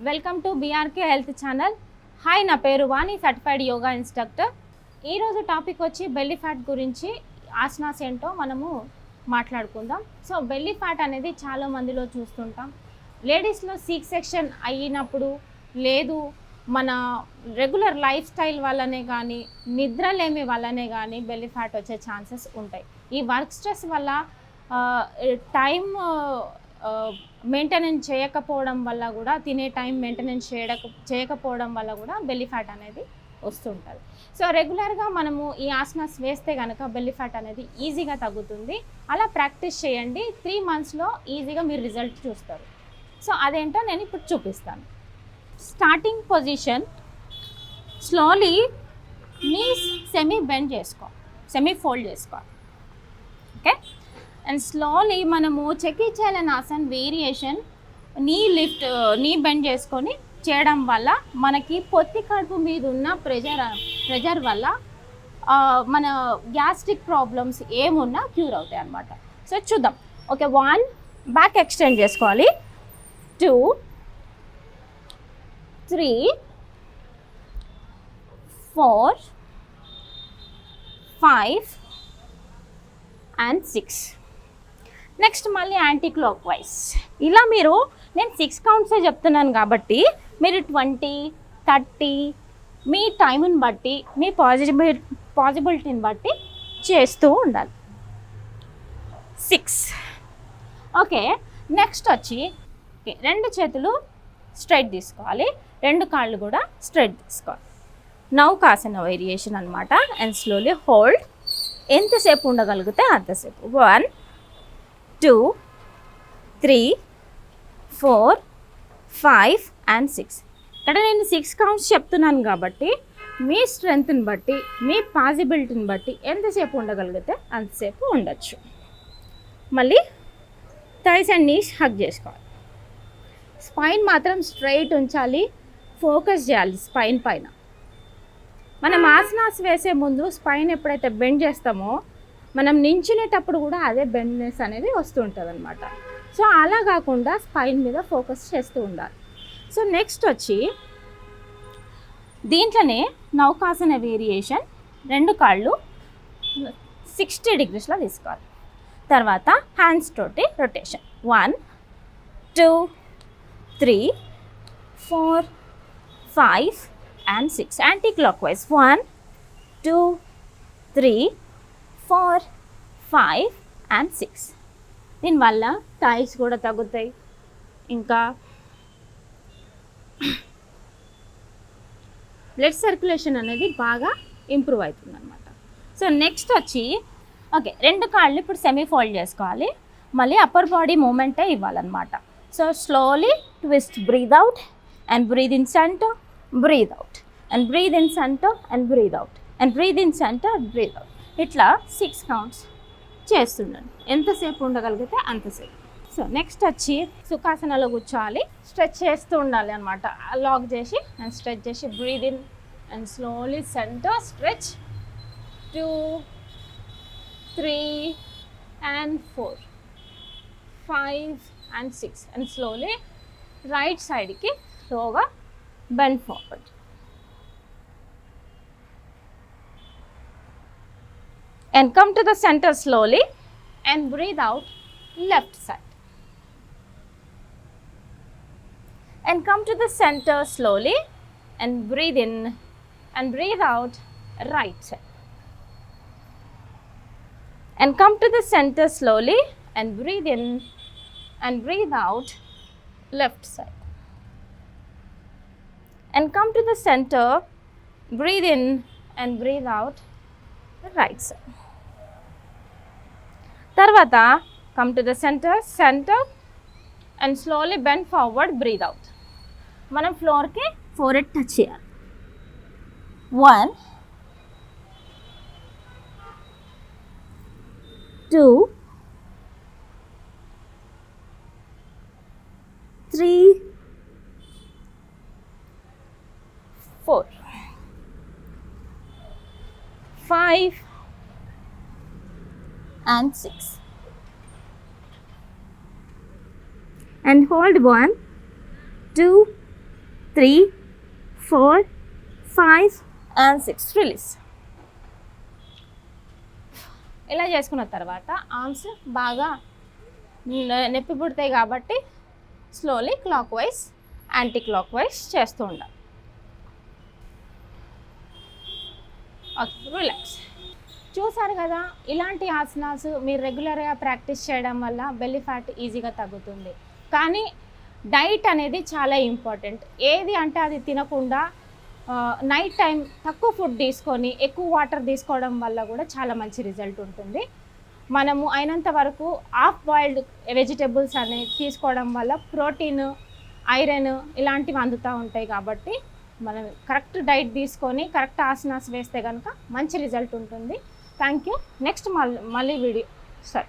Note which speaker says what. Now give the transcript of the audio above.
Speaker 1: Welcome to BRK health channel. Hi, నా పేరు వాణి, certified yoga instructor. ఈరోజు టాపిక్ వచ్చి బెల్లీ ఫ్యాట్ గురించి, ఆసనాస్ ఏంటో మనము మాట్లాడుకుందాం. సో బెల్లీ ఫ్యాట్ అనేది చాలా మందిలో చూస్తుంటాం. లేడీస్లో సీక్ సెక్షన్ అయినప్పుడు, లేదు మన రెగ్యులర్ లైఫ్ స్టైల్ వల్లనే కానీ, నిద్రలేమి వల్లనే కానీ బెల్లీ ఫ్యాట్ వచ్చే ఛాన్సెస్ ఉంటాయి. ఈ వర్క్ స్ట్రెస్ వల్ల టైం మెయింటెనెన్స్ చేయకపోవడం వల్ల కూడా, తినే టైం మెయింటెనెన్స్ చేయకపోవడం వల్ల కూడా బెల్లీ ఫ్యాట్ అనేది వస్తుంటుంది. సో రెగ్యులర్గా మనము ఈ ఆసనాస్ వేస్తే కనుక బెల్లీ ఫ్యాట్ అనేది ఈజీగా తగ్గుతుంది. అలా ప్రాక్టీస్ చేయండి. 3 monthsలో ఈజీగా మీరు రిజల్ట్ చూస్తారు. సో అదేంటో నేను ఇప్పుడు చూపిస్తాను. Starting position, slowly knees semi bend చేసుకో, సెమీ ఫోల్డ్ చేసుకో. ఓకే, అండ్ స్లోలీ మనము చెకీ చలనాసన్ వేరియేషన్ నీ బెండ్ చేసుకొని చేయడం వల్ల మనకి పొత్తి కడుపు మీద ఉన్న ప్రెజర్ వల్ల మన గ్యాస్ట్రిక్ ప్రాబ్లమ్స్ ఏమున్నా క్యూర్ అవుతాయి అన్నమాట. సో చూద్దాం. ఓకే, 1 బ్యాక్ ఎక్స్టెండ్ చేసుకోవాలి, 2 3 4 5 and 6. నెక్స్ట్ మళ్ళీ యాంటీ క్లాక్ వైజ్. ఇలా నేను 6 కౌంట్సే చెప్తున్నాను కాబట్టి మీరు 20, 30 మీ టైంని బట్టి, మీ పాజిబిలిటీని బట్టి చేస్తూ ఉండాలి. 6. ఓకే, నెక్స్ట్ వచ్చి 2 చేతులు స్ట్రైట్ తీసుకోవాలి, 2 కాళ్ళు కూడా స్ట్రైట్ తీసుకోవాలి. నౌకాసన వేరియేషన్ అనమాట. And slowly hold. ఎంతసేపు ఉండగలిగితే అంతసేపు. 1 2 3 4 5 and 6. ఇక్కడ నేను 6 కౌంట్స్ చెప్తున్నాను కాబట్టి మీ స్ట్రెంగ్త్ని బట్టి, మీ పాజిబిలిటీని బట్టి ఎంతసేపు ఉండగలిగితే అంతసేపు ఉండొచ్చు. మళ్ళీ థైస్ అండ్ నీస్ హగ్ చేసుకోవాలి. స్పైన్ మాత్రం స్ట్రైట్ ఉంచాలి, ఫోకస్ చేయాలి స్పైన్ పైన. మనం ఆసనాస్ వేసే ముందు స్పైన్ ఎప్పుడైతే బెండ్ చేస్తామో, మనం నించునేటప్పుడు కూడా అదే బెండ్నెస్ అనేది వస్తూ ఉంటుంది అనమాట. సో అలా కాకుండా స్పైన్ మీద ఫోకస్ చేస్తూ ఉండాలి. సో నెక్స్ట్ వచ్చి దీంట్లోనే నౌకాసన వేరియేషన్, 2 కాళ్ళు 60 degreesలో తీసుకోవాలి. తర్వాత హ్యాండ్స్ తోటి rotation. 1 2 3 4 5 and 6. Anti clock wise. 1 2 3 4 5 and 6. దీనివల్ల థైస్ కూడా తగ్గుతాయి, ఇంకా బ్లడ్ సర్క్యులేషన్ అనేది బాగా ఇంప్రూవ్ అవుతుంది అనమాట. సో నెక్స్ట్ వచ్చి ఓకే, 2 కాళ్ళు ఇప్పుడు సెమీ ఫోల్డ్ చేసుకోవాలి. మళ్ళీ అప్పర్ బాడీ మూమెంటే ఇవ్వాలన్నమాట. So slowly twist, breathe out and breathe in centre, breathe out and breathe in centre and breathe out and breathe in centre, breathe out. ఇట్లా 6 counts చేస్తున్నాను. ఎంతసేపు ఉండగలిగితే అంతసేపు. సో నెక్స్ట్ వచ్చి సుఖాసనలో కూర్చోవాలి. స్ట్రెచ్ చేస్తూ ఉండాలి అనమాట. లాక్ చేసి అండ్ స్ట్రెచ్ చేసి breathe in and slowly centre stretch. 2 3 and 4 5 and 6 and slowly right సైడ్కి స్లోగా bend forward. And come to the center slowly and breathe out left side. And come to the center slowly and breathe in and breathe out right side. And come to the center slowly and breathe in and breathe out left side. And come to the center, breathe in and breathe out right side. తర్వాత come to the centre and slowly bend forward, breathe out. మనం ఫ్లోర్కి ఫోరెడ్ touch చేయాలి. 1 2 3 4 5 and 6. And hold 1 2 3, 4, 5 and 6. Release. ఇలా చేసుకున్న తర్వాత arms బాగా నొప్పి పుడతాయి కాబట్టి slowly clock wise anti clock wise చేస్తూ ఉండాలి. Okay, relax. చూసారు కదా, ఇలాంటి ఆసనాస్ మీరు రెగ్యులర్గా ప్రాక్టీస్ చేయడం వల్ల బెల్లీ ఫ్యాట్ ఈజీగా తగ్గుతుంది. కానీ డైట్ అనేది చాలా ఇంపార్టెంట్. ఏది అంటే అది తినకుండా నైట్ టైం తక్కువ ఫుడ్ తీసుకొని ఎక్కువ వాటర్ తీసుకోవడం వల్ల కూడా చాలా మంచి రిజల్ట్ ఉంటుంది. మనము అయినంత వరకు హాఫ్ బాయిల్డ్ వెజిటేబుల్స్ అనేవి తీసుకోవడం వల్ల ప్రోటీన్, ఐరన్ ఇలాంటివి అందుతూ ఉంటాయి. కాబట్టి మనం కరెక్ట్ డైట్ తీసుకొని కరెక్ట్ ఆసనాస్ వేస్తే కనుక మంచి రిజల్ట్ ఉంటుంది. Thank you. నెక్స్ట్ మళ్ళీ వీడియో. సరే.